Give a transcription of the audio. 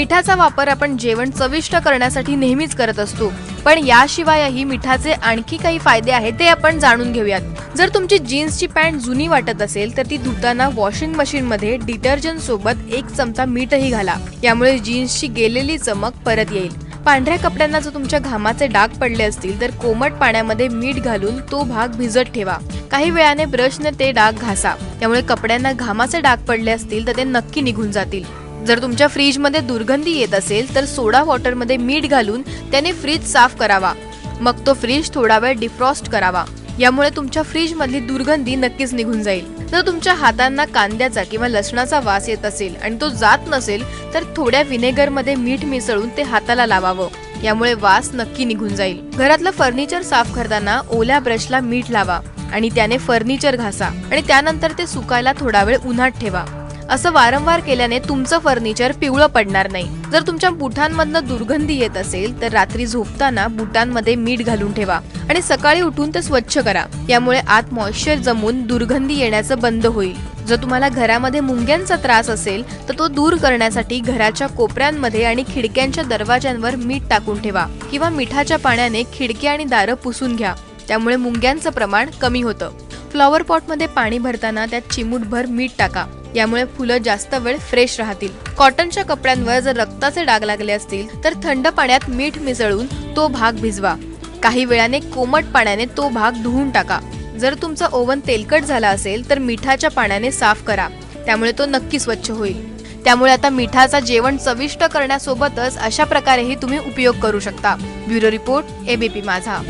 मिठाचा वापर आपण जेवण चविष्ट करण्यासाठी नेहमीच करत असतो, पण याशिवायही मिठाचे आणखी काही फायदे आहेत ते आपण जाणून घेऊयात। जर तुमची जीन्सची पॅन्ट जुनी वाटत असेल तर ती धुताना वॉशिंग मशीन मध्ये डिटर्जंट सोबत 1 चमचा मीठही घाला, यामुळे जीन्सची गेलेली चमक परत येईल। पांढऱ्या कपड्यांना जर तुमच्या घामाचे डाग पडले असतील तर कोमट पाण्यामध्ये मीठ घालून तो भाग भिजत ठेवा। काही वेळाने ब्रशने ते डाग घासा, त्यामुळे कपड्यांना घामाचे डाग पडले असतील तर ते नक्की निघून जातील। जर तुमच्या फ्रीज मध्ये दुर्गंधी येत असेल तर सोडा वॉटर मध्ये मीठ घालून त्याने फ्रीज साफ करावा, मग तो फ्रीज थोडा वेळ डिफ्रॉस्ट करावा, यामुळे तुमच्या फ्रीज मधली दुर्गंधी नक्कीच निघून जाईल। जर तुमच्या हातांना कांद्याचा किंवा लसणाचा वास येत असेल आणि तो जात नसेल तर थोड्या व्हिनेगर मध्ये मीठ मिसळून ते हाताला लावावं, यामुळे वास नक्की निघून जाईल। घरातलं फर्निचर साफ करताना ओल्या ब्रशला मीठ लावा आणि त्याने फर्निचर घासा आणि त्यानंतर ते सुकायला थोडा वेळ उन्हात ठेवा। असं वारंवार केल्याने तुमचं फर्निचर पिवळं पडणार नाही। जर तुमच्या बुटांमधनं दुर्गंधी येत असेल तर रात्री झोपताना बुटांमध्ये मीठ घालून ठेवा आणि सकाळी उठून ते स्वच्छ करा, यामुळे आत मॉइश्चर जमून दुर्गंधी येण्याचं बंद होईल। जर तुम्हाला घरामध्ये मुंग्यांचा त्रास असेल तर तो दूर करण्यासाठी घराच्या कोपऱ्यांमध्ये आणि खिडक्यांच्या दरवाज्यांवर मीठ टाकून ठेवा किंवा मिठाच्या पाण्याने खिडकी आणि दारं पुसून घ्या, त्यामुळे मुंग्यांचं प्रमाण कमी होतं। फ्लॉवर पॉट मध्ये पाणी भरताना त्यात चिमूटभर मीठ टाका, यामुळे फुलं जास्त वेळ फ्रेश राहतील। कॉटनच्या कपड्यांवर जर रक्ताचे डाग लागले असतील तर थंड पाण्यात मीठ मिसळून तो भाग भिजवा, काही वेळाने कोमट पाण्याने तो भाग धुवून टाका। जर तुमचा ओव्हन तेलकट झाला असेल तर मिठाच्या पाण्याने साफ करा, त्यामुळे तो नक्की स्वच्छ होईल। त्यामुळे आता मिठाचा जेवण चविष्ट करण्यासोबतच अशा प्रकारेही तुम्ही उपयोग करू शकता। ब्युरो रिपोर्ट, एबीपी माझा।